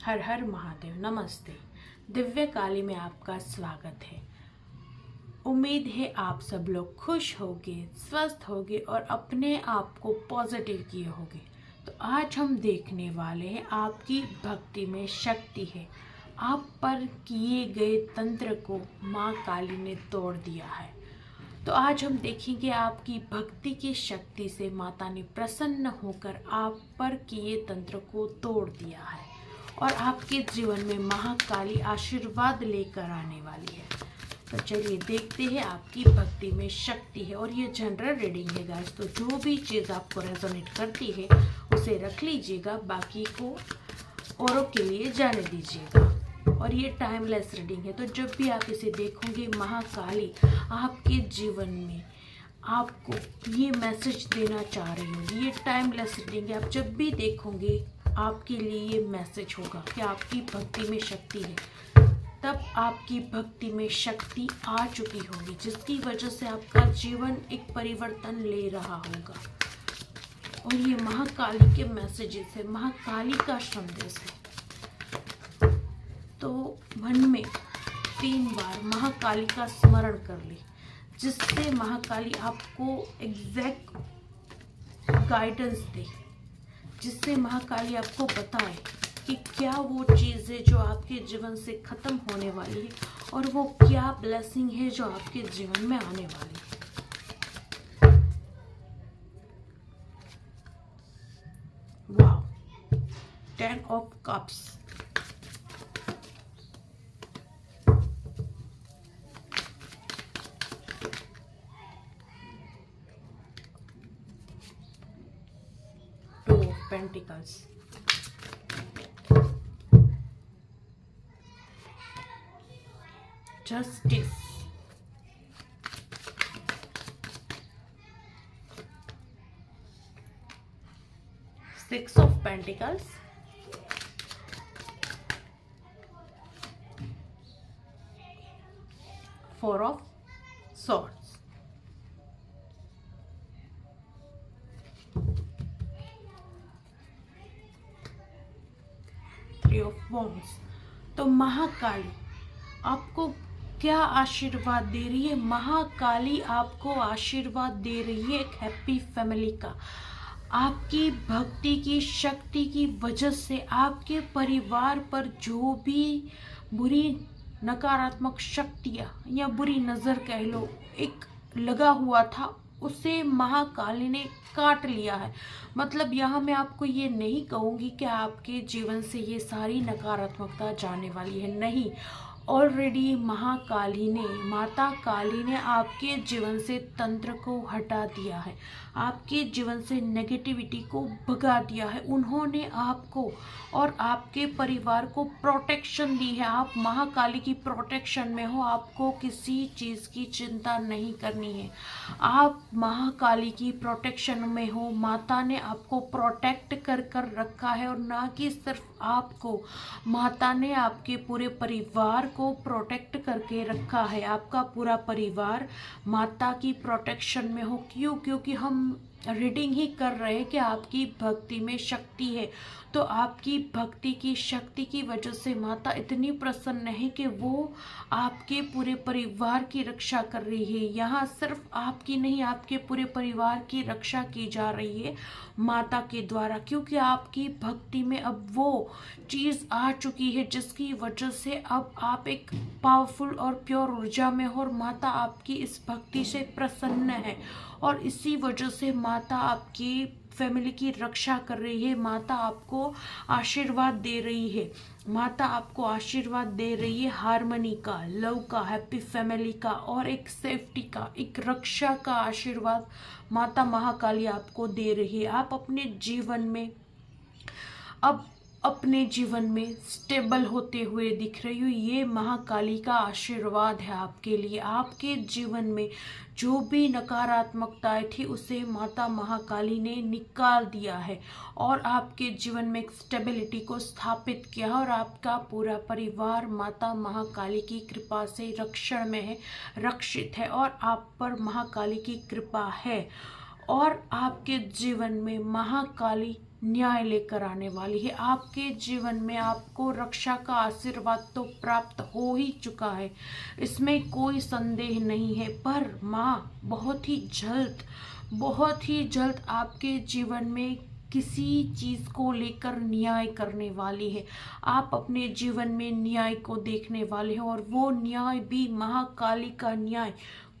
हर हर महादेव। नमस्ते। दिव्य काली में आपका स्वागत है। उम्मीद है आप सब लोग खुश होगे, स्वस्थ होगे और अपने आप को पॉजिटिव किए होगे। तो आज हम देखने वाले हैं आपकी भक्ति में शक्ति है। आप पर किए गए तंत्र को माँ काली ने तोड़ दिया है। तो आज हम देखेंगे आपकी भक्ति की शक्ति से माता ने प्रसन्न होकर आप पर किए तंत्र को तोड़ दिया है और आपके जीवन में महाकाली आशीर्वाद लेकर आने वाली है। तो चलिए देखते हैं आपकी भक्ति में शक्ति है। और ये जनरल रीडिंग है गाइस, तो जो भी चीज़ आपको रेजोनेट करती है उसे रख लीजिएगा, बाकी को औरों के लिए जाने दीजिएगा। और ये टाइमलेस रीडिंग है, तो जब भी आप इसे देखोगे महाकाली आपके जीवन में आपको ये मैसेज देना चाह रही होगी। ये टाइमलेस रीडिंग है, आप जब भी देखोगे आपके लिए ये मैसेज होगा कि आपकी भक्ति में शक्ति है। तब आपकी भक्ति में शक्ति आ चुकी होगी, जिसकी वजह से आपका जीवन एक परिवर्तन ले रहा होगा। और ये महाकाली के मैसेजेस है, महाकाली का संदेश है। तो मन में 3 बार महाकाली का स्मरण कर ले, जिससे महाकाली आपको एग्जैक्ट गाइडेंस दे, जिससे महाकाली आपको बताए कि क्या वो चीज़ है जो आपके जीवन से खत्म होने वाली है और वो क्या ब्लेसिंग है जो आपके जीवन में आने वाली है। Wow, 10 of cups, Pentacles, Justice, Six of Pentacles, Four of Swords, of wands. तो महाकाली आपको क्या आशीर्वाद दे रही है? महाकाली आपको आशीर्वाद दे रही है एक हैप्पी फैमिली का। आपकी भक्ति की शक्ति की वजह से आपके परिवार पर जो भी बुरी नकारात्मक शक्तियाँ या बुरी नज़र कह लो एक लगा हुआ था, उसे महाकाली ने काट लिया है। मतलब यहाँ मैं आपको ये नहीं कहूँगी कि आपके जीवन से ये सारी नकारात्मकता जाने वाली है, नहीं। ऑलरेडी महाकाली ने, माता काली ने आपके जीवन से तंत्र को हटा दिया है, आपके जीवन से नेगेटिविटी को भगा दिया है। उन्होंने आपको और आपके परिवार को प्रोटेक्शन दी है। आप महाकाली की प्रोटेक्शन में हो, आपको किसी चीज़ की चिंता नहीं करनी है। आप महाकाली की प्रोटेक्शन में हो, माता ने आपको प्रोटेक्ट कर रखा है। और ना कि सिर्फ आपको, माता ने आपके पूरे परिवार को प्रोटेक्ट करके रखा है। आपका पूरा परिवार माता की प्रोटेक्शन में हो। क्यों? क्योंकि हम रीडिंग ही कर रहे हैं कि आपकी भक्ति में शक्ति है। तो आपकी भक्ति की शक्ति की वजह से माता इतनी प्रसन्न है कि वो आपके पूरे परिवार की रक्षा कर रही है। यहाँ सिर्फ आपकी नहीं, आपके पूरे परिवार की रक्षा की जा रही है माता के द्वारा, क्योंकि आपकी भक्ति में अब वो चीज़ आ चुकी है जिसकी वजह से अब आप एक पावरफुल और प्योर ऊर्जा में हो और माता आपकी इस भक्ति से प्रसन्न है। और इसी वजह से माता आपकी फैमिली की रक्षा कर रही है। माता आपको आशीर्वाद दे रही है। माता आपको आशीर्वाद दे रही है हार्मनी का, लव का, हैप्पी फैमिली का और एक सेफ्टी का, एक रक्षा का आशीर्वाद माता महाकाली आपको दे रही है। आप अपने जीवन में अब अपने जीवन में स्टेबल होते हुए दिख रही हो। ये महाकाली का आशीर्वाद है आपके लिए। आपके जीवन में जो भी नकारात्मकताएं थी उसे माता महाकाली ने निकाल दिया है और आपके जीवन में एक स्टेबिलिटी को स्थापित किया और आपका पूरा परिवार माता महाकाली की कृपा से रक्षण में है, रक्षित है और आप पर महाकाली की कृपा है। और आपके जीवन में महाकाली न्याय लेकर आने वाली है। आपके जीवन में आपको रक्षा का आशीर्वाद तो प्राप्त हो ही चुका है, इसमें कोई संदेह नहीं है। पर माँ बहुत ही जल्द आपके जीवन में किसी चीज को लेकर न्याय करने वाली है। आप अपने जीवन में न्याय को देखने वाले हैं, और वो न्याय भी महाकाली का न्याय।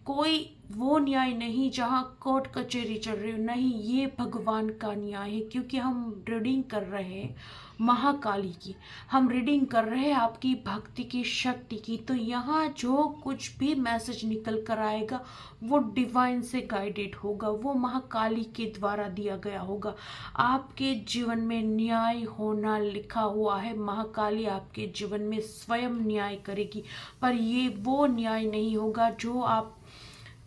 कोई वो न्याय नहीं जहाँ कोर्ट कचहरी चल रही हो, नहीं, ये भगवान का न्याय है। क्योंकि हम रीडिंग कर रहे हैं महाकाली की, हम रीडिंग कर रहे हैं आपकी भक्ति की, शक्ति की। तो यहाँ जो कुछ भी मैसेज निकल कर आएगा वो डिवाइन से गाइडेड होगा, वो महाकाली के द्वारा दिया गया होगा। आपके जीवन में न्याय होना लिखा हुआ है। महाकाली आपके जीवन में स्वयं न्याय करेगी, पर ये वो न्याय नहीं होगा जो आप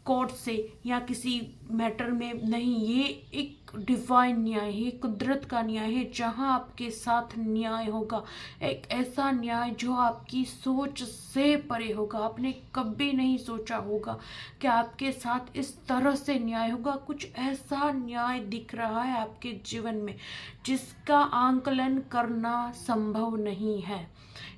कोर्ट से या किसी मैटर में नहीं। ये एक डिवाइन न्याय है, कुदरत का न्याय है, जहां आपके साथ न्याय होगा। एक ऐसा न्याय जो आपकी सोच से परे होगा। आपने कभी नहीं सोचा होगा कि आपके साथ इस तरह से न्याय होगा। कुछ ऐसा न्याय दिख रहा है आपके जीवन में जिसका आंकलन करना संभव नहीं है।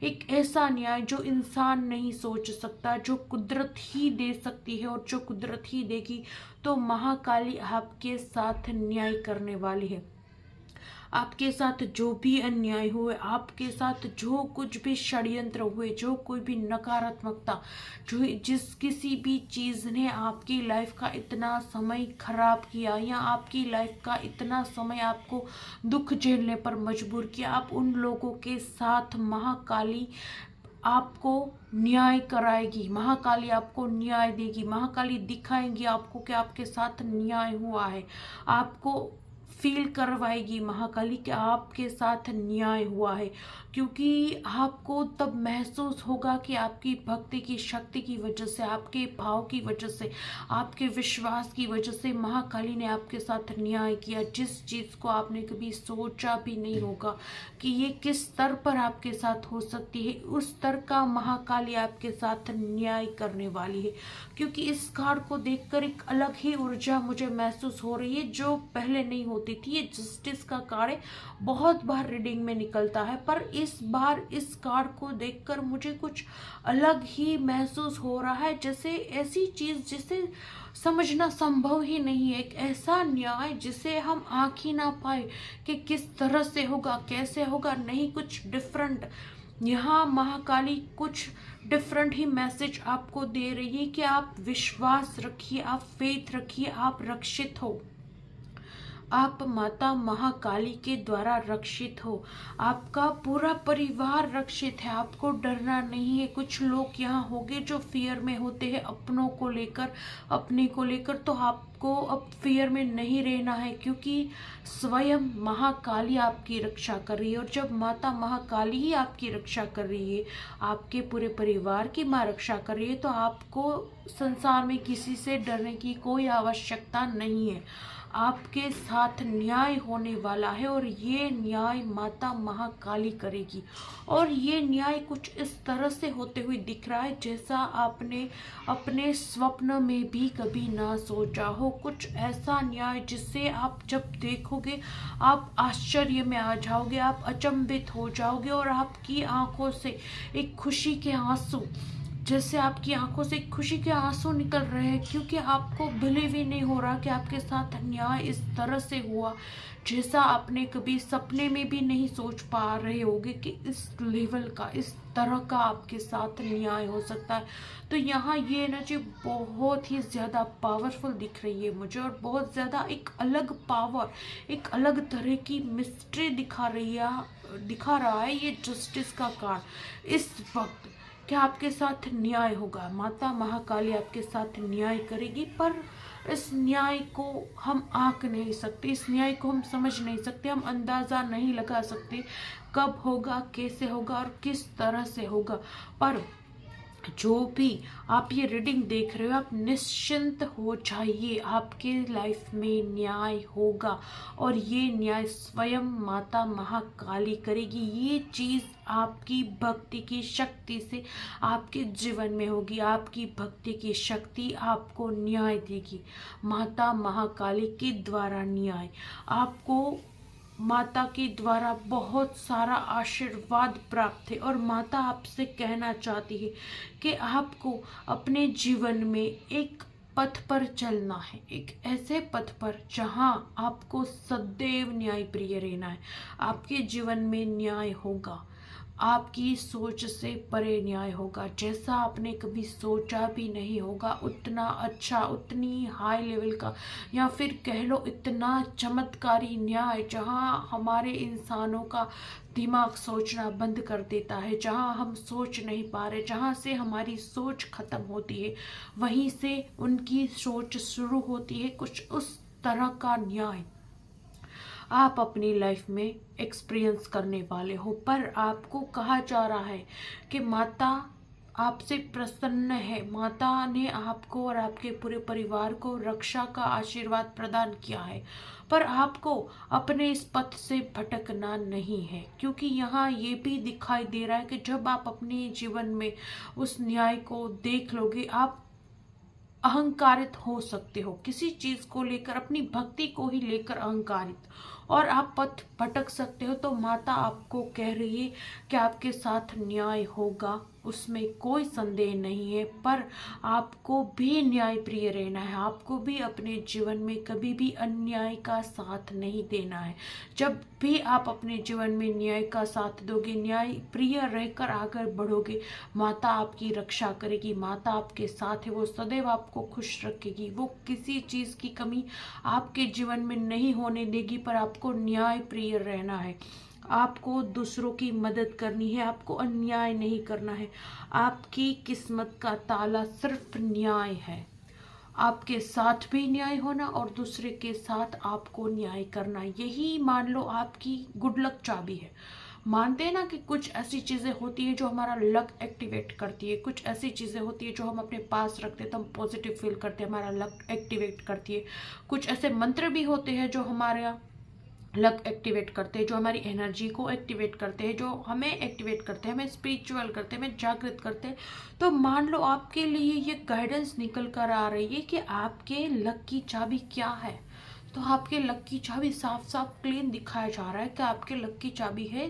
एक ऐसा न्याय जो इंसान नहीं सोच सकता, जो कुदरत ही दे सकती है, और जो कुदरत ही देगी। तो महाकाली आपके साथ न्याय करने वाली है। आपके साथ जो भी अन्याय हुए, आपके साथ जो कुछ भी षड्यंत्र हुए, जो कोई भी नकारात्मकता, जो जिस किसी भी चीज़ ने आपकी लाइफ का इतना समय खराब किया, या आपकी लाइफ का इतना समय आपको दुख झेलने पर मजबूर किया, आप उन लोगों के साथ महाकाली आपको न्याय कराएगी। महाकाली आपको न्याय देगी। महाकाली दिखाएंगी आपको कि आपके साथ न्याय हुआ है। आपको फील करवाएगी महाकाली कि आपके साथ न्याय हुआ है। क्योंकि आपको तब महसूस होगा कि आपकी भक्ति की शक्ति की वजह से, आपके भाव की वजह से, आपके विश्वास की वजह से महाकाली ने आपके साथ न्याय किया। जिस चीज़ को आपने कभी सोचा भी नहीं होगा कि ये किस स्तर पर आपके साथ हो सकती है, उस स्तर का महाकाली आपके साथ न्याय करने वाली है। क्योंकि इस कार्ड को देखकर एक अलग ही ऊर्जा मुझे महसूस हो रही है जो पहले नहीं होती थी। ये जस्टिस का कार्ड है, बहुत बार रीडिंग में निकलता है, पर इस बार इस कार्ड को देखकर मुझे कुछ अलग ही महसूस हो रहा है। जैसे ऐसी चीज जिसे समझना संभव ही नहीं है, एक ऐसा न्याय जिसे हम आँख ही ना पाए कि किस तरह से होगा, कैसे होगा। नहीं, कुछ डिफरेंट। यहाँ महाकाली कुछ डिफरेंट ही मैसेज आपको दे रही है कि आप विश्वास रखिए, आप फेथ रखिए, आप रक्षित हो। आप माता महाकाली के द्वारा रक्षित हो। आपका पूरा परिवार रक्षित है। आपको डरना नहीं है। कुछ लोग यहाँ होंगे जो फियर में होते हैं अपनों को लेकर, अपने को लेकर। तो आपको अब फियर में नहीं रहना है, क्योंकि स्वयं महाकाली आपकी रक्षा कर रही है। और जब माता महाकाली ही आपकी रक्षा कर रही है, आपके पूरे परिवार की माँ रक्षा कर रही है, तो आपको संसार में किसी से डरने की कोई आवश्यकता नहीं है। आपके साथ न्याय होने वाला है, और ये न्याय माता महाकाली करेगी। और ये न्याय कुछ इस तरह से होते हुए दिख रहा है जैसा आपने अपने स्वप्न में भी कभी ना सोचा हो। कुछ ऐसा न्याय जिससे आप जब देखोगे आप आश्चर्य में आ जाओगे, आप अचंभित हो जाओगे, और आपकी आंखों से एक खुशी के आंसू, जैसे आपकी आंखों से खुशी के आंसू निकल रहे हैं। क्योंकि आपको बिलीव ही नहीं हो रहा कि आपके साथ न्याय इस तरह से हुआ जैसा आपने कभी सपने में भी नहीं सोच पा रहे होगे कि इस लेवल का, इस तरह का आपके साथ न्याय हो सकता है। तो यहाँ ये एनर्जी बहुत ही ज़्यादा पावरफुल दिख रही है मुझे, और बहुत ज़्यादा एक अलग पावर, एक अलग तरह की मिस्ट्री दिखा रहा है ये जस्टिस का कार्ड इस वक्त। क्या आपके साथ न्याय होगा, माता महाकाली आपके साथ न्याय करेगी। पर इस न्याय को हम आंक नहीं सकते, इस न्याय को हम समझ नहीं सकते, हम अंदाज़ा नहीं लगा सकते कब होगा, कैसे होगा और किस तरह से होगा। पर जो भी आप ये रीडिंग देख रहे हो, आप निश्चिंत हो जाइए, आपके लाइफ में न्याय होगा, और ये न्याय स्वयं माता महाकाली करेगी। ये चीज़ आपकी भक्ति की शक्ति से आपके जीवन में होगी। आपकी भक्ति की शक्ति आपको न्याय देगी। माता महाकाली के द्वारा न्याय आपको माता के द्वारा बहुत सारा आशीर्वाद प्राप्त है और माता आपसे कहना चाहती है कि आपको अपने जीवन में एक पथ पर चलना है, एक ऐसे पथ पर जहां आपको सदैव न्याय प्रिय रहना है। आपके जीवन में न्याय होगा, आपकी सोच से परे न्याय होगा, जैसा आपने कभी सोचा भी नहीं होगा उतना अच्छा, उतनी हाई लेवल का, या फिर कह लो इतना चमत्कारी न्याय जहां हमारे इंसानों का दिमाग सोचना बंद कर देता है, जहां हम सोच नहीं पा रहे, जहां से हमारी सोच खत्म होती है वहीं से उनकी सोच शुरू होती है। कुछ उस तरह का न्याय आप अपनी लाइफ में एक्सपीरियंस करने वाले हो। पर आपको कहा जा रहा है कि माता आपसे प्रसन्न है, माता ने आपको और आपके पूरे परिवार को रक्षा का आशीर्वाद प्रदान किया है, पर आपको अपने इस पथ से भटकना नहीं है, क्योंकि यहाँ ये भी दिखाई दे रहा है कि जब आप अपने जीवन में उस न्याय को देख लोगे, आप अहंकारित हो सकते हो किसी चीज को लेकर, अपनी भक्ति को ही लेकर अहंकारित, और आप पथ भटक सकते हो। तो माता आपको कह रही है कि आपके साथ न्याय होगा, उसमें कोई संदेह नहीं है, पर आपको भी न्याय प्रिय रहना है। आपको भी अपने जीवन में कभी भी अन्याय का साथ नहीं देना है। जब भी आप अपने जीवन में न्याय का साथ दोगे, न्याय प्रिय रहकर आगे बढ़ोगे, माता आपकी रक्षा करेगी, माता आपके साथ है, वो सदैव आपको खुश रखेगी, वो किसी चीज की कमी आपके जीवन में नहीं होने देगी। पर आपको न्याय प्रिय रहना है, आपको दूसरों की मदद करनी है, आपको अन्याय नहीं करना है। आपकी किस्मत का ताला सिर्फ न्याय है, आपके साथ भी न्याय होना और दूसरे के साथ आपको न्याय करना, यही मान लो आपकी गुड लक चाबी है। मानते हैं ना कि कुछ ऐसी चीज़ें होती है जो हमारा लक एक्टिवेट करती है, कुछ ऐसी चीज़ें होती है जो हम अपने पास रखते हैं तो हम पॉजिटिव फील करते हैं, हमारा लक एक्टिवेट करती है। कुछ ऐसे मंत्र भी होते हैं जो हमारा लक एक्टिवेट करते हैं, जो हमारी एनर्जी को एक्टिवेट करते हैं, जो हमें एक्टिवेट करते हैं, हमें स्पिरिचुअल करते हैं, हमें जागृत करते हैं। तो मान लो आपके लिए ये गाइडेंस निकल कर आ रही है कि आपके लक की चाबी क्या है। तो आपके लक की चाबी साफ साफ क्लीन दिखाया जा रहा है कि आपके लक की चाबी है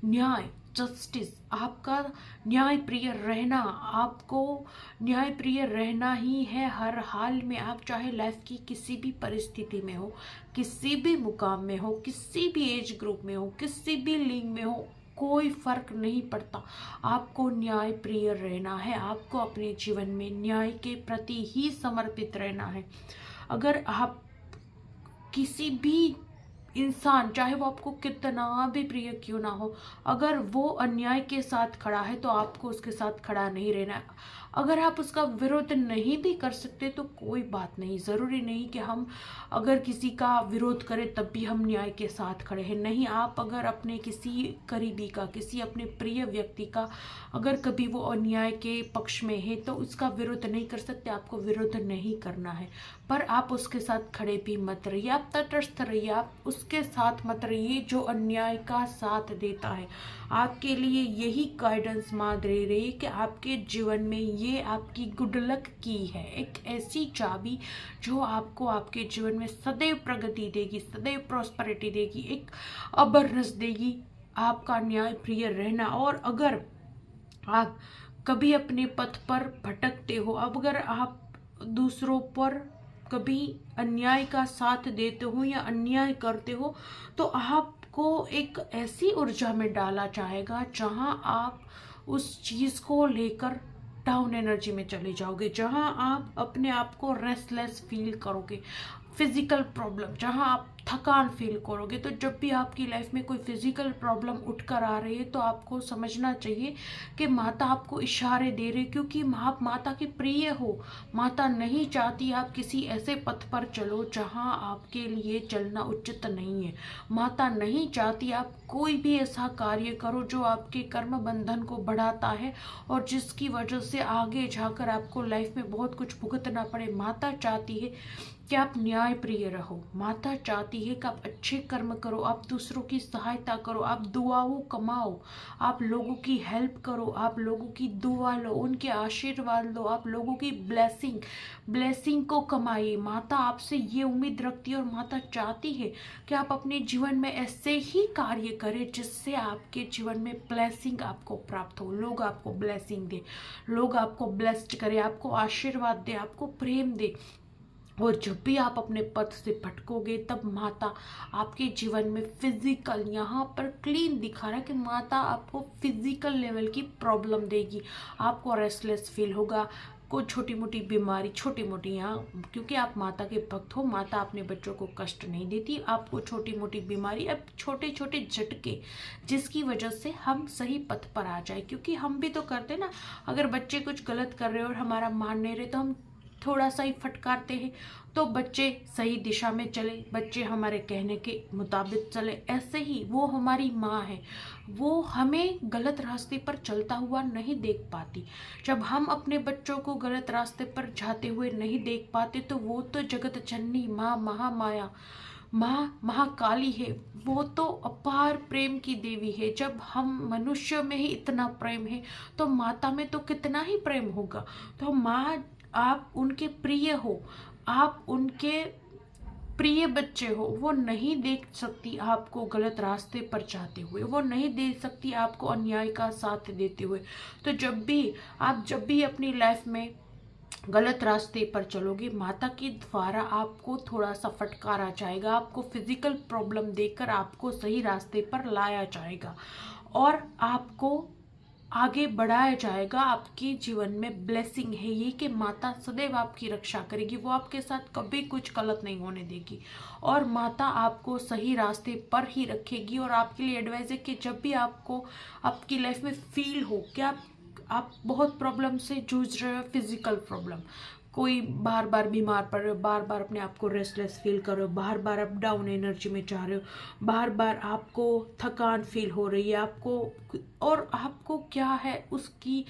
न्याय, जस्टिस, आपका न्याय प्रिय रहना। आपको न्याय प्रिय रहना ही है हर हाल में। आप चाहे लाइफ की किसी भी परिस्थिति में हो, किसी भी मुकाम में हो, किसी भी एज ग्रुप में हो, किसी भी लिंग में हो, कोई फर्क नहीं पड़ता, आपको न्याय प्रिय रहना है। आपको अपने जीवन में न्याय के प्रति ही समर्पित रहना है। अगर आप किसी भी इंसान, चाहे वो आपको कितना भी प्रिय क्यों ना हो, अगर वो अन्याय के साथ खड़ा है तो आपको उसके साथ खड़ा नहीं रहना है। अगर आप उसका विरोध नहीं भी कर सकते तो कोई बात नहीं, ज़रूरी नहीं कि हम अगर किसी का विरोध करें तब भी हम न्याय के साथ खड़े हैं। नहीं, आप अगर अपने किसी करीबी का, किसी अपने प्रिय व्यक्ति का अगर कभी वो अन्याय के पक्ष में है तो उसका विरोध नहीं कर सकते, आपको विरोध नहीं करना है, पर आप उसके साथ खड़े भी मत रहिए, आप तटस्थ रहिए, आप उसके साथ मत रहिए जो अन्याय का साथ देता है। आपके लिए यही गाइडेंस माँ दे रही है कि आपके जीवन में ये आपकी गुड लक की है, एक ऐसी चाबी जो आपको आपके जीवन में सदैव प्रगति देगी, सदैव प्रॉस्पेरिटी देगी, एक अबरनेस देगी, आपका न्याय प्रिय रहना। और अगर आप कभी अपने पथ पर भटकते हो, अब अगर आप दूसरों पर कभी अन्याय का साथ देते हो या अन्याय करते हो तो आपको एक ऐसी ऊर्जा में डाला जाएगा जहां आप उस चीज़ को लेकर डाउन एनर्जी में चले जाओगे, जहां आप अपने आप को रेस्टलेस फील करोगे, फिजिकल प्रॉब्लम, जहां आप थकान फील करोगे। तो जब भी आपकी लाइफ में कोई फिजिकल प्रॉब्लम उठकर आ रही है तो आपको समझना चाहिए कि माता आपको इशारे दे रही है, क्योंकि आप माता की प्रिय हो। माता नहीं चाहती आप किसी ऐसे पथ पर चलो जहां आपके लिए चलना उचित नहीं है। माता नहीं चाहती आप कोई भी ऐसा कार्य करो जो आपके कर्म बंधन को बढ़ाता है और जिसकी वजह से आगे जाकर आपको लाइफ में बहुत कुछ भुगतना पड़े। माता चाहती है कि आप न्याय प्रिय रहो, माता चाहती चाहती है कि आप अच्छे कर्म करो, आप दूसरों की सहायता करो, आप दुआओं कमाओ, आप लोगों की हेल्प करो, आप लोगों की दुआ लो, उनके आशीर्वाद लो, आप लोगों की ब्लेसिंग को कमाइए। माता आपसे ये उम्मीद रखती है और माता चाहती है कि आप अपने जीवन में ऐसे ही कार्य करें जिससे आपके जीवन में ब्लेसिंग आपको प्राप्त हो, लोग आपको ब्लेसिंग दे, लोग आपको ब्लेस्ड करे, आपको आशीर्वाद दे, आपको प्रेम दे। और जब भी आप अपने पथ से भटकोगे तब माता आपके जीवन में फिजिकल, यहाँ पर क्लीन दिखा रहा है कि माता आपको फिजिकल लेवल की प्रॉब्लम देगी, आपको रेस्टलेस फील होगा, कोई छोटी मोटी बीमारी, छोटी मोटी, यहाँ क्योंकि आप माता के भक्त हो, माता अपने बच्चों को कष्ट नहीं देती, आपको छोटी मोटी बीमारी, अब छोटे छोटे झटके जिसकी वजह से हम सही पथ पर आ जाए। क्योंकि हम भी तो करते ना, अगर बच्चे कुछ गलत कर रहे हो और हमारा मान नहीं रहे तो हम थोड़ा सा ही फटकारते हैं, तो बच्चे सही दिशा में चले, बच्चे हमारे कहने के मुताबिक चले। ऐसे ही वो हमारी माँ है, वो हमें गलत रास्ते पर चलता हुआ नहीं देख पाती। जब हम अपने बच्चों को गलत रास्ते पर जाते हुए नहीं देख पाते तो वो तो जगत जननी माँ, महामाया, माँ महाकाली है, वो तो अपार प्रेम की देवी है। जब हम मनुष्य में ही इतना प्रेम है तो माता में तो कितना ही प्रेम होगा। तो माँ, आप उनके प्रिय हो, आप उनके प्रिय बच्चे हो, वो नहीं देख सकती आपको गलत रास्ते पर जाते हुए, वो नहीं देख सकती आपको अन्याय का साथ देते हुए। तो जब भी अपनी लाइफ में गलत रास्ते पर चलोगे, माता के द्वारा आपको थोड़ा सा फटकारा जाएगा, आपको फिजिकल प्रॉब्लम देकर आपको सही रास्ते पर लाया जाएगा और आपको आगे बढ़ाया जाएगा। आपके जीवन में ब्लेसिंग है ये कि माता सदैव आपकी रक्षा करेगी, वो आपके साथ कभी कुछ गलत नहीं होने देगी और माता आपको सही रास्ते पर ही रखेगी। और आपके लिए एडवाइस है कि जब भी आपको आपकी लाइफ में फील हो कि आप बहुत प्रॉब्लम से जूझ रहे हो, फिजिकल प्रॉब्लम, कोई बार बार बीमार पड़ रहे हो, बार बार अपने आप को रेस्टलेस फील कर रहे हो, बार बार आप डाउन एनर्जी में जा रहे हो, बार बार आपको थकान फील हो रही है, आपको क्या है उसकी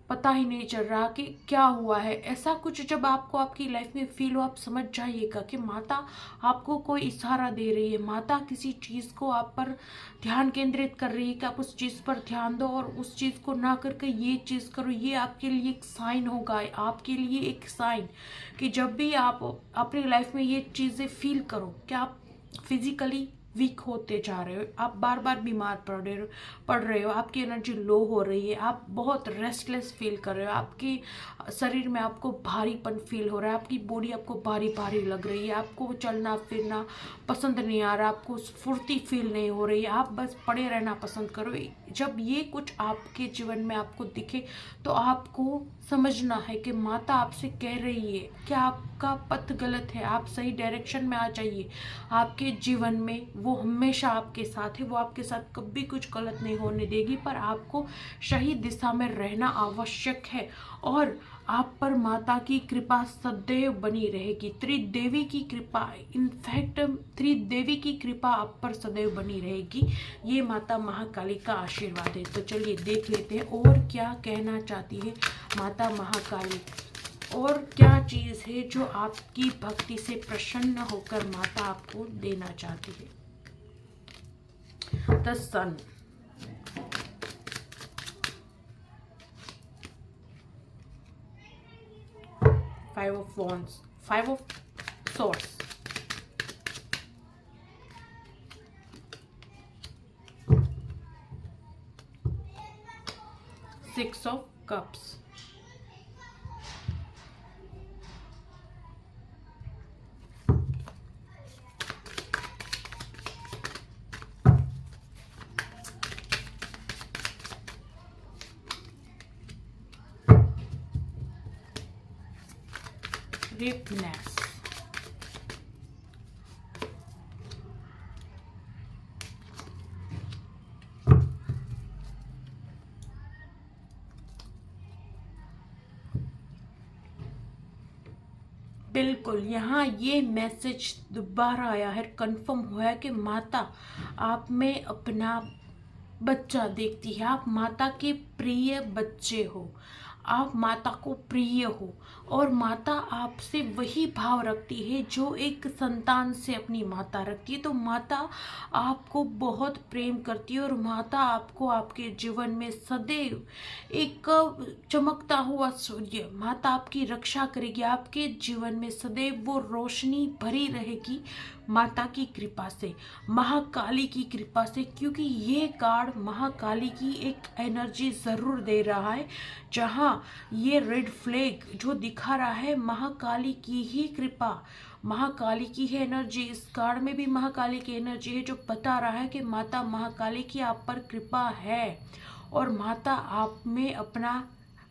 पता ही नहीं चल रहा कि क्या हुआ है, ऐसा कुछ जब आपको आपकी लाइफ में फील हो, आप समझ जाइएगा कि माता आपको कोई इशारा दे रही है, माता किसी चीज़ को आप पर ध्यान केंद्रित कर रही है कि आप उस चीज़ पर ध्यान दो और उस चीज़ को ना करके ये चीज़ करो। ये आपके लिए एक साइन होगा, आपके लिए एक साइन कि जब भी आप अपनी लाइफ में ये चीज़ें फील करो कि आप फिजिकली वीक होते जा रहे हो, आप बार बार बीमार पड़ रहे हो, आपकी एनर्जी लो हो रही है, आप बहुत रेस्टलेस फील कर रहे हो, आपकी शरीर में आपको भारीपन फील हो रहा है, आपकी बॉडी आपको भारी भारी लग रही है, आपको चलना फिरना पसंद नहीं आ रहा, आपको स्फूर्ति फील नहीं हो रही है, आप बस पड़े रहना पसंद करो। जब ये कुछ आपके जीवन में आपको दिखे तो आपको समझना है कि माता आपसे कह रही है कि आपका पथ गलत है, आप सही डायरेक्शन में आ जाइए। आपके जीवन में वो हमेशा आपके साथ है, वो आपके साथ कभी कुछ गलत नहीं होने देगी, पर आपको सही दिशा में रहना आवश्यक है और आप पर माता की कृपा सदैव बनी रहेगी। त्रिदेवी की कृपा, इनफैक्ट त्रिदेवी की कृपा आप पर सदैव बनी रहेगी, ये माता महाकाली का आशीर्वाद है। तो चलिए देख लेते हैं और क्या कहना चाहती है माता महाकाली, और क्या चीज़ है जो आपकी भक्ति से प्रसन्न होकर माता आपको देना चाहती है। The sun, Five of Wands, Five of Swords, Six of Cups, Rippness, बिल्कुल यहाँ ये मैसेज दोबारा आया है, कंफर्म हुआ है कि माता आप में अपना बच्चा देखती है, आप माता के प्रिय बच्चे हो, आप माता को प्रिय हो और माता आपसे वही भाव रखती है जो एक संतान से अपनी माता रखती है। तो माता आपको बहुत प्रेम करती है और माता आपको आपके जीवन में सदैव एक चमकता हुआ सूर्य, माता आपकी रक्षा करेगी, आपके जीवन में सदैव वो रोशनी भरी रहेगी माता की कृपा से, महाकाली की कृपा से। क्योंकि ये कार्ड महाकाली की एक एनर्जी ज़रूर दे रहा है, जहाँ ये रेड फ्लैग जो दिखा रहा है महाकाली की ही कृपा, महाकाली की है एनर्जी। इस कार्ड में भी महाकाली की एनर्जी है जो बता रहा है कि माता महाकाली की आप पर कृपा है और माता आप में अपना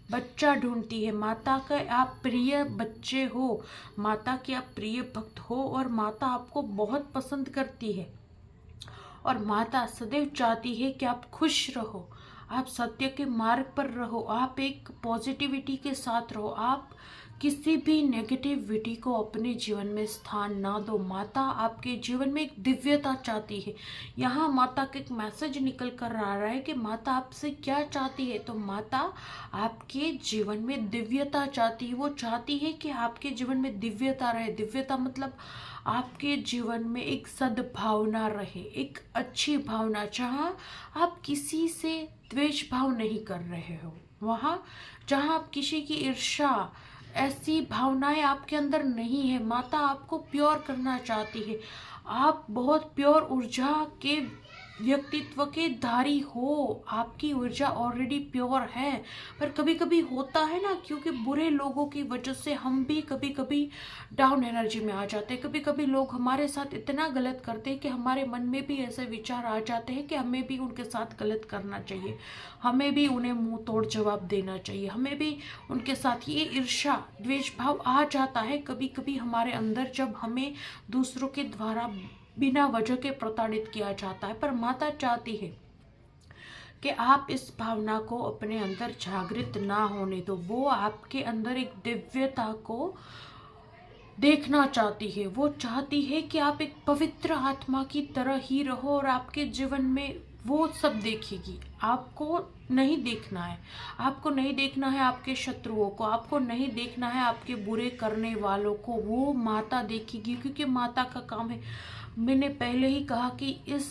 बच्चा ढूंढती है। माता का आप प्रिय बच्चे हो, माता के आप प्रिय भक्त हो और माता आपको बहुत पसंद करती है और माता सदैव चाहती है कि आप खुश रहो, आप सत्य के मार्ग पर रहो, आप एक पॉजिटिविटी के साथ रहो, आप किसी भी नेगेटिविटी को अपने जीवन में स्थान ना दो। माता आपके जीवन में एक दिव्यता चाहती है। यहाँ माता का एक मैसेज निकल कर आ रहा है कि माता आपसे क्या चाहती है। तो माता आपके जीवन में दिव्यता चाहती है। वो चाहती है कि आपके जीवन में दिव्यता रहे। दिव्यता मतलब आपके जीवन में एक सद्भावना रहे, एक अच्छी भावना, जहाँ आप किसी से द्वेष भाव नहीं कर रहे हो, वहाँ जहाँ आप किसी की ईर्ष्या, ऐसी भावनाएं आपके अंदर नहीं है। माता आपको प्योर करना चाहती है। आप बहुत प्योर ऊर्जा के व्यक्तित्व के धारी हो, आपकी ऊर्जा ऑलरेडी प्योर है। पर कभी कभी होता है ना, क्योंकि बुरे लोगों की वजह से हम भी कभी कभी डाउन एनर्जी में आ जाते हैं। कभी कभी लोग हमारे साथ इतना गलत करते हैं कि हमारे मन में भी ऐसे विचार आ जाते हैं कि हमें भी उनके साथ गलत करना चाहिए, हमें भी उन्हें मुंह तोड़ जवाब देना चाहिए, हमें भी उनके साथ ये ईर्ष्या द्वेष भाव आ जाता है कभी कभी हमारे अंदर, जब हमें दूसरों के द्वारा बिना वजह के प्रताड़ित किया जाता है। पर माता चाहती है कि आप इस भावना को अपने अंदर जागृत ना होने दो। वो आपके अंदर एक दिव्यता को देखना चाहती है। वो चाहती है कि आप एक पवित्र आत्मा की तरह ही रहो और आपके जीवन में वो सब देखेगी। आपको नहीं देखना है, आपको नहीं देखना है आपके शत्रुओं को, आपको नहीं देखना है आपके बुरे करने वालों को, वो माता देखेगी। क्योंकि माता का काम है, मैंने पहले ही कहा कि इस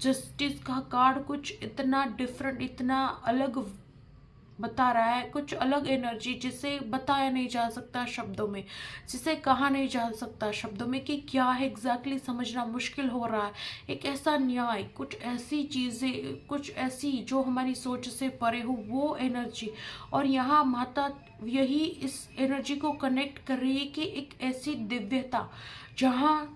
जस्टिस का कार्ड कुछ इतना डिफरेंट, इतना अलग बता रहा है, कुछ अलग एनर्जी जिसे बताया नहीं जा सकता शब्दों में, जिसे कहा नहीं जा सकता शब्दों में कि क्या है एग्जैक्टली, समझना मुश्किल हो रहा है। एक ऐसा न्याय, कुछ ऐसी चीज़ें, कुछ ऐसी जो हमारी सोच से परे हो, वो एनर्जी। और यहाँ माता यही इस एनर्जी को कनेक्ट कर रही है कि एक ऐसी दिव्यता जहाँ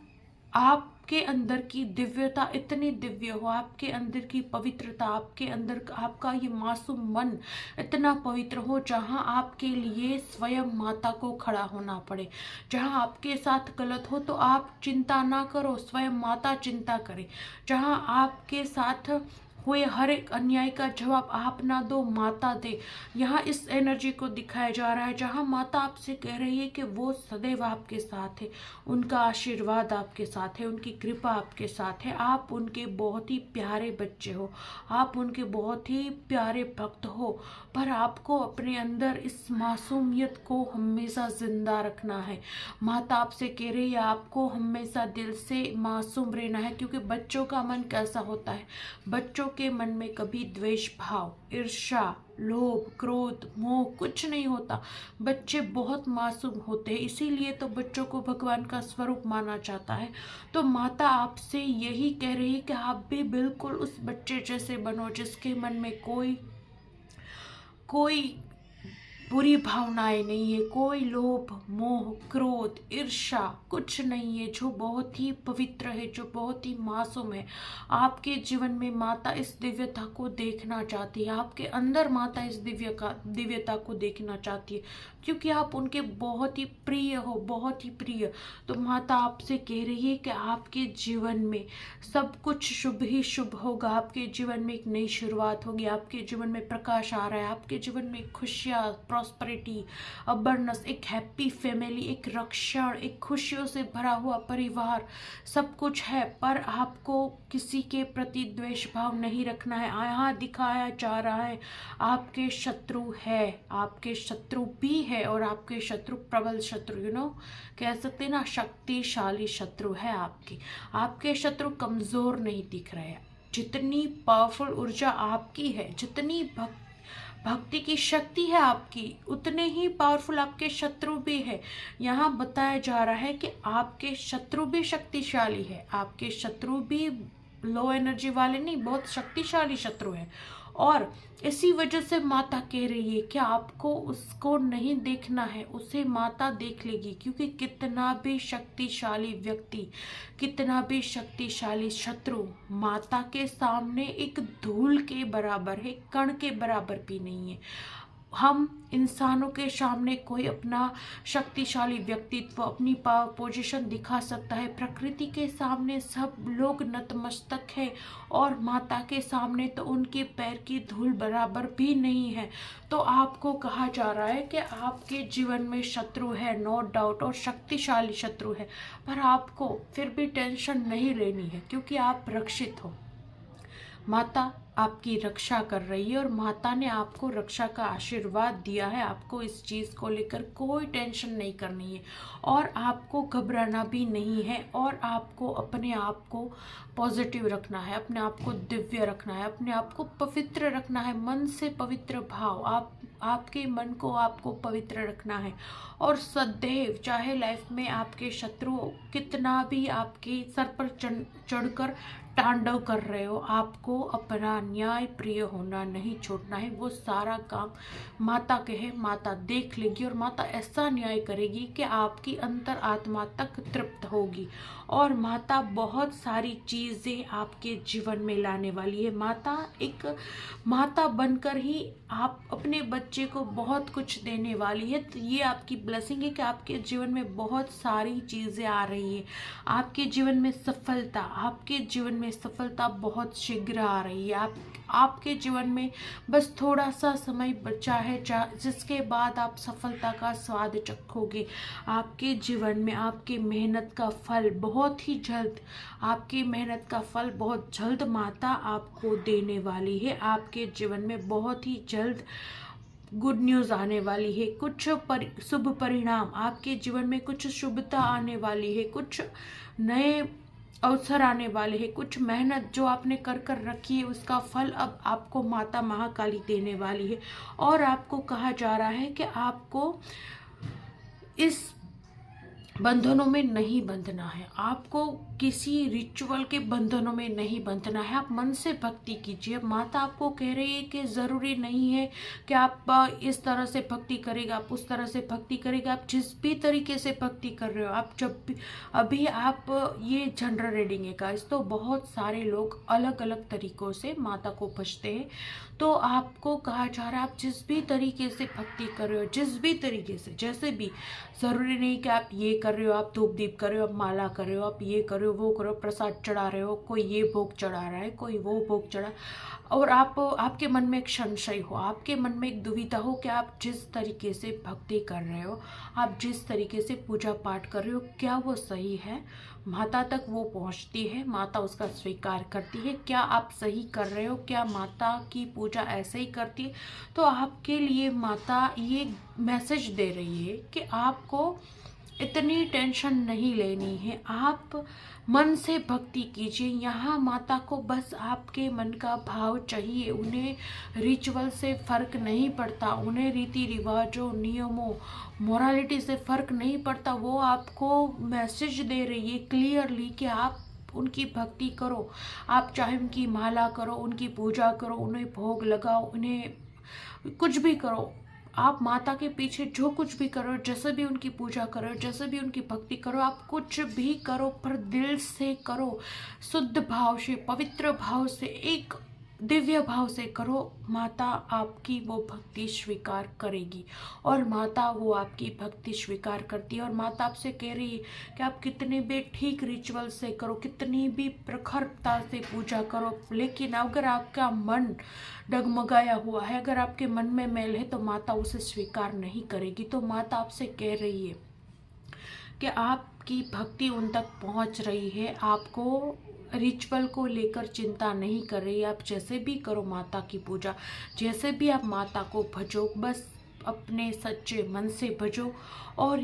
आपके अंदर की दिव्यता इतनी दिव्य हो, आपके अंदर की पवित्रता, आपके अंदर आपका ये मासूम मन इतना पवित्र हो, जहाँ आपके लिए स्वयं माता को खड़ा होना पड़े। जहाँ आपके साथ गलत हो तो आप चिंता ना करो, स्वयं माता चिंता करे। जहाँ आपके साथ हुए हर एक अन्याय का जवाब आप ना दो, माता दे। यहाँ इस एनर्जी को दिखाया जा रहा है जहाँ माता आपसे कह रही है कि वो सदैव आपके साथ है, उनका आशीर्वाद आपके साथ है, उनकी कृपा आपके साथ है। आप उनके बहुत ही प्यारे बच्चे हो, आप उनके बहुत ही प्यारे भक्त हो। पर आपको अपने अंदर इस मासूमियत को हमेशा जिंदा रखना है। माता आपसे कह रही है आपको हमेशा दिल से मासूम रहना है। क्योंकि बच्चों का मन कैसा होता है, बच्चों के मन में कभी द्वेष भाव, ईर्ष्या, लोभ, क्रोध, मोह कुछ नहीं होता। बच्चे बहुत मासूम होते हैं, इसीलिए तो बच्चों को भगवान का स्वरूप माना जाता है। तो माता आपसे यही कह रही है कि आप भी बिल्कुल उस बच्चे जैसे बनो जिसके मन में कोई बुरी भावनाएं नहीं है, कोई लोभ, मोह, क्रोध, ईर्ष्या कुछ नहीं है, जो बहुत ही पवित्र है, जो बहुत ही मासूम है। आपके जीवन में माता इस दिव्यता को देखना चाहती है, आपके अंदर माता इस दिव्यता को देखना चाहती है, क्योंकि आप उनके बहुत ही प्रिय हो, बहुत ही प्रिय। तो माता आपसे कह रही है कि आपके जीवन में सब कुछ शुभ ही शुभ होगा, आपके जीवन में एक नई शुरुआत होगी, आपके जीवन में प्रकाश आ रहा है, आपके जीवन में खुशियाँ, प्रॉस्पेरिटी, अबंडेंस, एक हैप्पी फैमिली, एक रक्षण, एक खुशियों से भरा हुआ परिवार, सब कुछ है। पर आपको किसी के प्रति द्वेष भाव नहीं रखना है। यहाँ दिखाया जा रहा है आपके शत्रु है, आपके शत्रु भी है, और आपके शत्रु प्रबल शत्रु, कह सकते हैं ना, शक्तिशाली शत्रु है आपके। आपके शत्रु कमजोर नहीं दिख रहे हैं। जितनी पावरफुल ऊर्जा आपकी है, जितनी भक्ति की शक्ति है आपकी, उतने ही पावरफुल आपके शत्रु भी है। यहाँ बताया जा रहा है कि आपके शत्रु भी शक्तिशाली है, आपके शत्रु भी लो एनर्जी वाले नहीं, बहुत शक्तिशाली शत्रु है। और इसी वजह से माता कह रही है कि आपको उसको नहीं देखना है, उसे माता देख लेगी। क्योंकि कितना भी शक्तिशाली व्यक्ति, कितना भी शक्तिशाली शत्रु माता के सामने एक धूल के बराबर है, कण के बराबर भी नहीं है। हम इंसानों के सामने कोई अपना शक्तिशाली व्यक्तित्व, अपनी पावर पोजीशन दिखा सकता है, प्रकृति के सामने सब लोग नतमस्तक है, और माता के सामने तो उनके पैर की धूल बराबर भी नहीं है। तो आपको कहा जा रहा है कि आपके जीवन में शत्रु है, नो डाउट, और शक्तिशाली शत्रु है, पर आपको फिर भी टेंशन नहीं लेनी है, क्योंकि आप रक्षित हो। माता आपकी रक्षा कर रही है, और माता ने आपको रक्षा का आशीर्वाद दिया है। आपको इस चीज़ को लेकर कोई टेंशन नहीं करनी है, और आपको घबराना भी नहीं है, और आपको अपने आप को पॉजिटिव रखना है, अपने आप को दिव्य रखना है, अपने आप को पवित्र रखना है। मन से पवित्र भाव, आपके मन को आपको पवित्र रखना है। और सदैव, चाहे लाइफ में आपके शत्रु कितना भी आपके सर पर चढ़कर तांडव कर रहे हो, आपको अपना न्याय प्रिय होना नहीं छोड़ना है। वो सारा काम माता के है, माता देख लेगी, और माता ऐसा न्याय करेगी कि आपकी अंतर आत्मा तक तृप्त होगी। और माता बहुत सारी चीज़ें आपके जीवन में लाने वाली है। माता बनकर ही आप अपने बच्चे को बहुत कुछ देने वाली है। तो ये आपकी ब्लेसिंग है कि आपके जीवन में बहुत सारी चीज़ें आ रही है। आपके जीवन में सफलता बहुत शीघ्र आ रही है। आपके जीवन में बस थोड़ा सा समय बचा है, जिसके बाद आप सफलता का स्वाद चखोगे। आपके जीवन में आपकी मेहनत का फल बहुत ही जल्द, माता आपको देने वाली है। आपके जीवन में बहुत ही जल्द गुड न्यूज़ आने वाली है। कुछ शुभ परिणाम, आपके जीवन में कुछ शुभता आने वाली है, कुछ नए अवसर आने वाले हैं, कुछ मेहनत जो आपने कर रखी है उसका फल अब आपको माता महाकाली देने वाली है। और आपको कहा जा रहा है कि आपको इस बंधनों में नहीं बंधना है, आपको किसी रिचुअल के बंधनों में नहीं बंधना है। आप मन से भक्ति कीजिए। माता आपको कह रही है कि ज़रूरी नहीं है कि आप इस तरह से भक्ति करेगा, आप उस तरह से भक्ति करेगा। आप जिस भी तरीके से भक्ति कर रहे हो, आप जब भी, अभी आप ये जनरल रीडिंग है गाइस, तो बहुत सारे लोग अलग अलग तरीक़ों से माता को भजते हैं। तो आपको कहा जा रहा है आप जिस भी तरीके से भक्ति कर रहे हो, जिस भी तरीके से, जैसे भी, ज़रूरी नहीं कि आप ये कर रहे हो, आप धूप दीप कर रहे हो, आप माला कर रहे हो, आप ये कर रहे हो, वो करो, प्रसाद चढ़ा रहे हो, कोई ये भोग चढ़ा रहा है, कोई वो भोग चढ़ा, और आपके मन में एक संशय हो, आपके मन में एक दुविधा हो कि आप जिस तरीके से भक्ति कर रहे हो, आप जिस तरीके से पूजा पाठ कर रहे हो, क्या वो सही है? माता तक वो पहुंचती है, माता उसका स्वीकार करती है। क्या आप सही कर रहे हो? क्या माता की पूजा ऐसे ही करती है? तो आपके लिए माता ये मैसेज दे रही है कि आपको इतनी टेंशन नहीं लेनी है, आप मन से भक्ति कीजिए। यहाँ माता को बस आपके मन का भाव चाहिए। उन्हें रिचुअल से फ़र्क नहीं पड़ता, उन्हें रीति रिवाजों, नियमों, मोरालिटी से फ़र्क नहीं पड़ता। वो आपको मैसेज दे रही है क्लियरली कि आप उनकी भक्ति करो। आप चाहे उनकी माला करो, उनकी पूजा करो, उन्हें भोग लगाओ, उन्हें कुछ भी करो। आप माता के पीछे जो कुछ भी करो, जैसे भी उनकी पूजा करो, जैसे भी उनकी भक्ति करो, आप कुछ भी करो पर दिल से करो, शुद्ध भाव से, पवित्र भाव से, एक दिव्य भाव से करो, माता आपकी वो भक्ति स्वीकार करेगी। और माता वो आपकी भक्ति स्वीकार करती है। और माता आपसे कह रही है कि आप कितने भी ठीक रिचुअल से करो, कितनी भी प्रखरता से पूजा करो, लेकिन अगर आपका मन डगमगाया हुआ है, अगर आपके मन में मैल है, तो माता उसे स्वीकार नहीं करेगी। तो माता आपसे कह रही है कि आपकी भक्ति उन तक पहुंच रही है, आपको रिचुअल को लेकर चिंता नहीं कर रही। आप जैसे भी करो माता की पूजा, जैसे भी आप माता को भजो, बस अपने सच्चे मन से भजो। और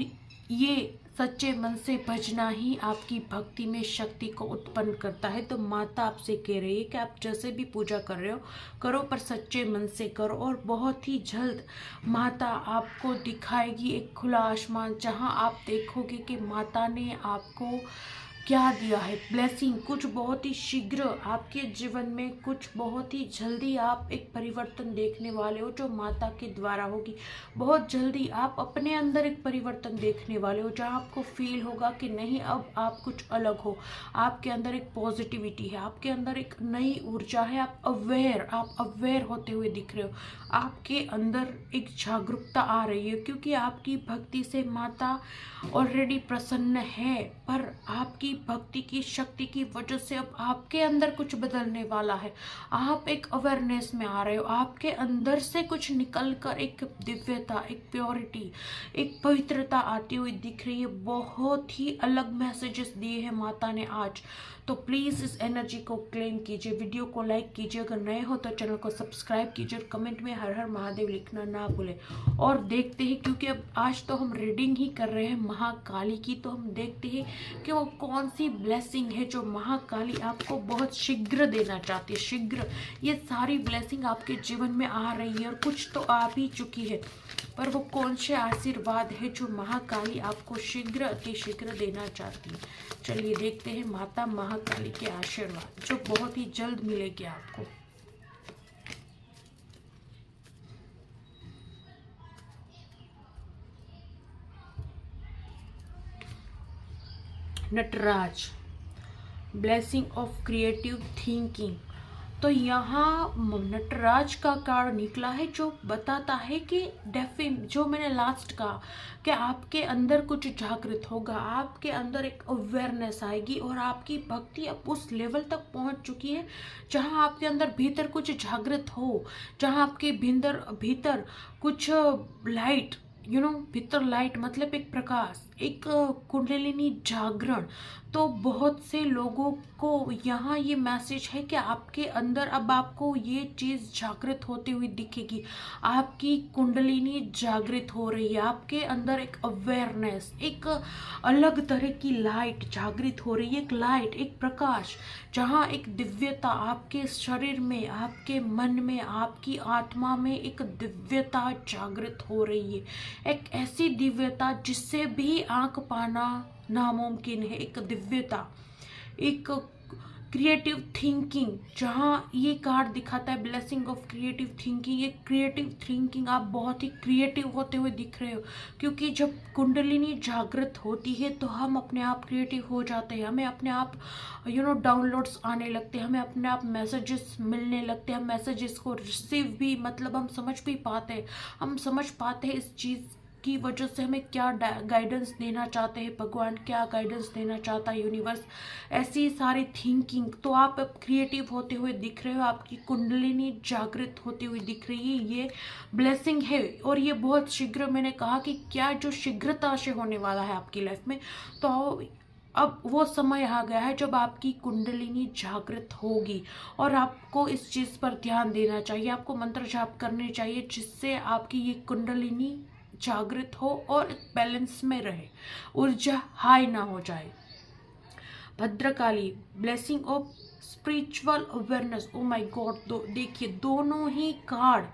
ये सच्चे मन से भजना ही आपकी भक्ति में शक्ति को उत्पन्न करता है। तो माता आपसे कह रही है कि आप जैसे भी पूजा कर रहे हो करो, पर सच्चे मन से करो। और बहुत ही जल्द माता आपको दिखाएगी एक खुला आसमान, जहां आप देखोगे कि माता ने आपको क्या दिया है, ब्लेसिंग। कुछ बहुत ही शीघ्र आपके जीवन में, कुछ बहुत ही जल्दी आप एक परिवर्तन देखने वाले हो, जो माता के द्वारा होगी। बहुत जल्दी आप अपने अंदर एक परिवर्तन देखने वाले हो, जहां आपको फील होगा कि नहीं, अब आप कुछ अलग हो। आपके अंदर एक पॉजिटिविटी है, आपके अंदर एक नई ऊर्जा है, आप अवेयर होते हुए दिख रहे हो। आपके अंदर एक जागरूकता आ रही है, क्योंकि आपकी भक्ति से माता ऑलरेडी प्रसन्न है। पर आपकी भक्ति की शक्ति की वजह से अब आपके अंदर कुछ बदलने वाला है। आप एक अवेयरनेस में आ रहे हो, आपके अंदर से कुछ निकल कर एक दिव्यता, एक प्योरिटी, एक पवित्रता आती हुई दिख रही है। बहुत ही अलग मैसेजेस दिए हैं माता ने आज। तो प्लीज़ इस एनर्जी को क्लेम कीजिए, वीडियो को लाइक कीजिए, अगर नए हो तो चैनल को सब्सक्राइब कीजिए, और कमेंट में हर हर महादेव लिखना ना भूलें। और देखते हैं, क्योंकि अब आज तो हम रीडिंग ही कर रहे हैं महाकाली की, तो हम देखते हैं कि वो कौन सी ब्लेसिंग है जो महाकाली आपको बहुत शीघ्र देना चाहती है। शीघ्र ये सारी ब्लेसिंग आपके जीवन में आ रही है, और कुछ तो आ भी चुकी है, पर वो कौन से आशीर्वाद है जो महाकाली आपको शीघ्र अति शीघ्र देना चाहती है। चलिए देखते हैं माता महाकाली के आशीर्वाद, जो बहुत ही जल्द मिलेगी आपको। Nataraj, blessing of creative thinking. तो यहाँ नटराज का कार्ड निकला है, जो बताता है कि जो मैंने लास्ट कहा कि आपके अंदर कुछ जागृत होगा, आपके अंदर एक अवेयरनेस आएगी, और आपकी भक्ति अब उस लेवल तक पहुंच चुकी है जहां आपके अंदर भीतर कुछ जागृत हो, जहां आपके भीतर कुछ लाइट, भीतर लाइट मतलब एक प्रकाश, एक कुंडलिनी जागरण। तो बहुत से लोगों को यहाँ ये मैसेज है कि आपके अंदर अब आपको ये चीज़ जागृत होती हुई दिखेगी। आपकी कुंडलिनी जागृत हो रही है, आपके अंदर एक अवेयरनेस, एक अलग तरह की लाइट जागृत हो रही है। एक लाइट, एक प्रकाश, जहाँ एक दिव्यता आपके शरीर में, आपके मन में, आपकी आत्मा में एक दिव्यता जागृत हो रही है। एक ऐसी दिव्यता जिससे भी आंख पाना नामुमकिन है। एक दिव्यता, एक क्रिएटिव थिंकिंग, जहाँ ये कार्ड दिखाता है ब्लेसिंग ऑफ क्रिएटिव थिंकिंग। ये क्रिएटिव थिंकिंग, आप बहुत ही क्रिएटिव होते हुए दिख रहे हो, क्योंकि जब कुंडलिनी जागृत होती है तो हम अपने आप क्रिएटिव हो जाते हैं। हमें अपने आप डाउनलोड्स आने लगते हैं, हमें अपने आप मैसेजेस मिलने लगते हैं। हम मैसेजेस को रिसीव भी, मतलब हम समझ भी पाते हैं, हम समझ पाते हैं इस चीज़ की वजह से हमें क्या गाइडेंस देना चाहते हैं भगवान, क्या गाइडेंस देना चाहता है यूनिवर्स, ऐसी सारी थिंकिंग। तो आप अब क्रिएटिव होते हुए दिख रहे हो, आपकी कुंडलिनी जागृत होती हुई दिख रही है। ये ब्लेसिंग है, और ये बहुत शीघ्र, मैंने कहा कि क्या जो शीघ्रता से होने वाला है आपकी लाइफ में। तो अब वो समय आ गया है जब आपकी कुंडलिनी जागृत होगी, और आपको इस चीज़ पर ध्यान देना चाहिए। आपको मंत्र जाप करने चाहिए, जिससे आपकी ये कुंडलिनी जागृत हो और बैलेंस में रहे, ऊर्जा हाई ना हो जाए। Bhadrakali, blessing of spiritual awareness. Oh my God, देखिए दोनों ही कार्ड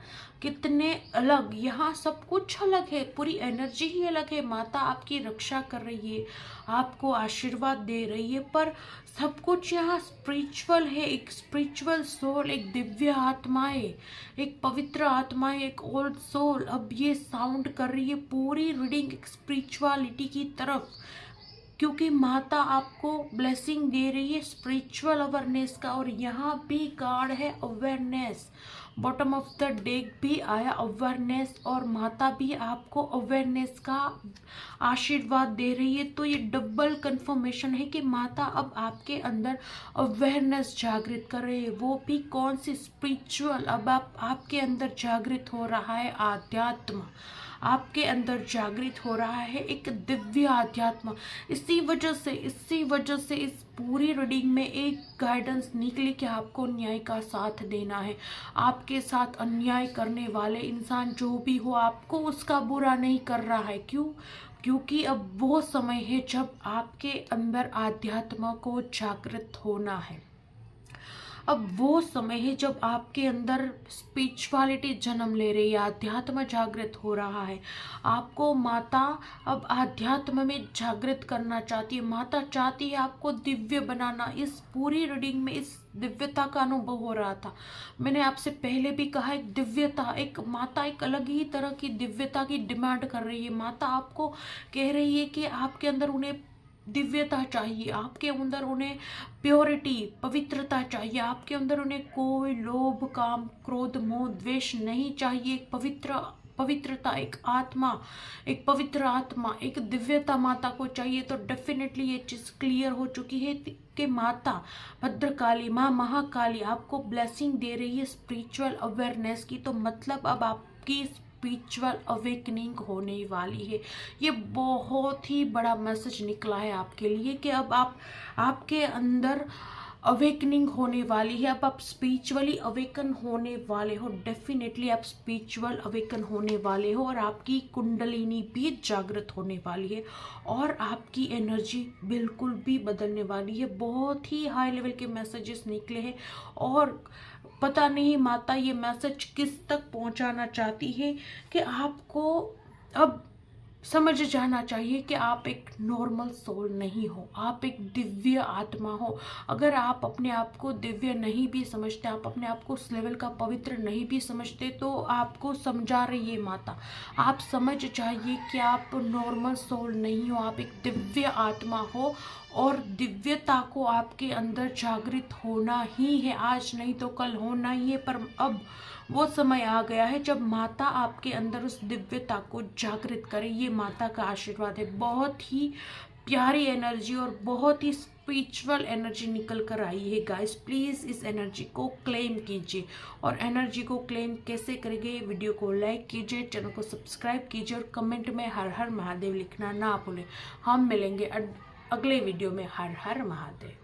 कितने अलग, यहाँ सब कुछ अलग है, पूरी एनर्जी ही अलग है। माता आपकी रक्षा कर रही है, आपको आशीर्वाद दे रही है, पर सब कुछ यहाँ स्पिरिचुअल है। एक स्पिरिचुअल सोल, एक दिव्य आत्माएं, एक पवित्र आत्माएं, एक ओल्ड सोल अब ये साउंड कर रही है। पूरी रीडिंग एक स्पिरिचुअलिटी की तरफ, क्योंकि माता आपको ब्लेसिंग दे रही है स्पिरिचुअल अवेयरनेस का। और यहाँ भी कार्ड है awareness, bottom of the deck भी आया अवेयरनेस, और माता भी आपको अवेयरनेस का आशीर्वाद दे रही है। तो ये डबल कंफर्मेशन है कि माता अब आपके अंदर अवेयरनेस जागृत कर रही है। वो भी कौन सी? स्पिरिचुअल। अब आपके अंदर जागृत हो रहा है आध्यात्म, आपके अंदर जागृत हो रहा है एक दिव्य आध्यात्म। इसी वजह से इस पूरी रीडिंग में एक गाइडेंस निकली कि आपको न्याय का साथ देना है। आपके साथ अन्याय करने वाले इंसान जो भी हो, आपको उसका बुरा नहीं कर रहा है। क्यों? क्योंकि अब वो समय है जब आपके अंदर आध्यात्म को जागृत होना है। अब वो समय है जब आपके अंदर स्पिरिचुअलिटी जन्म ले रही है, आध्यात्म जागृत हो रहा है। आपको माता अब आध्यात्म में जागृत करना चाहती है। माता चाहती है आपको दिव्य बनाना। इस पूरी रीडिंग में इस दिव्यता का अनुभव हो रहा था। मैंने आपसे पहले भी कहा, एक दिव्यता, एक माता एक अलग ही तरह की दिव्यता की डिमांड कर रही है। माता आपको कह रही है कि आपके अंदर उन्हें दिव्यता चाहिए, आपके अंदर उन्हें प्योरिटी, पवित्रता चाहिए। आपके अंदर उन्हें कोई लोभ, काम, क्रोध, मोह, द्वेष नहीं चाहिए। एक पवित्रता, एक आत्मा, एक पवित्र आत्मा, एक दिव्यता माता को चाहिए। तो डेफिनेटली ये चीज़ क्लियर हो चुकी है कि माता भद्रकाली, माँ महाकाली आपको ब्लेसिंग दे रही है स्पिरिचुअल अवेयरनेस की। तो मतलब अब आपकी स्पिरिचुअल अवेकनिंग होने वाली है। ये बहुत ही बड़ा मैसेज निकला है आपके लिए कि अब आपके अंदर अवेकनिंग होने वाली है। अब आप स्पिरिचुअली अवेकन होने वाले हो। डेफिनेटली आप स्पिरिचुअल अवेकन होने वाले हो, और आपकी कुंडलिनी भी जागृत होने वाली है, और आपकी एनर्जी बिल्कुल भी बदलने वाली है। बहुत ही हाई लेवल के मैसेजेस निकले हैं, और पता नहीं माता ये मैसेज किस तक पहुंचाना चाहती है कि आपको अब समझ जाना चाहिए कि आप एक नॉर्मल सोल नहीं हो, आप एक दिव्य आत्मा हो। अगर आप अपने आप को दिव्य नहीं भी समझते, आप अपने आप को उस लेवल का पवित्र नहीं भी समझते, तो आपको समझा रही है माता, आप समझ जाइए कि आप नॉर्मल सोल नहीं हो, आप एक दिव्य आत्मा हो, और दिव्यता को आपके अंदर जागृत होना ही है। आज नहीं तो कल होना ही है। पर अब वो समय आ गया है जब माता आपके अंदर उस दिव्यता को जागृत करे। ये माता का आशीर्वाद है। बहुत ही प्यारी एनर्जी और बहुत ही स्पिरिचुअल एनर्जी निकल कर आई है गाइस। प्लीज़ इस एनर्जी को क्लेम कीजिए। और एनर्जी को क्लेम कैसे करेंगे? वीडियो को लाइक कीजिए, चैनल को सब्सक्राइब कीजिए, और कमेंट में हर हर महादेव लिखना ना भूलें। हम मिलेंगे अगले वीडियो में। हर हर महादेव।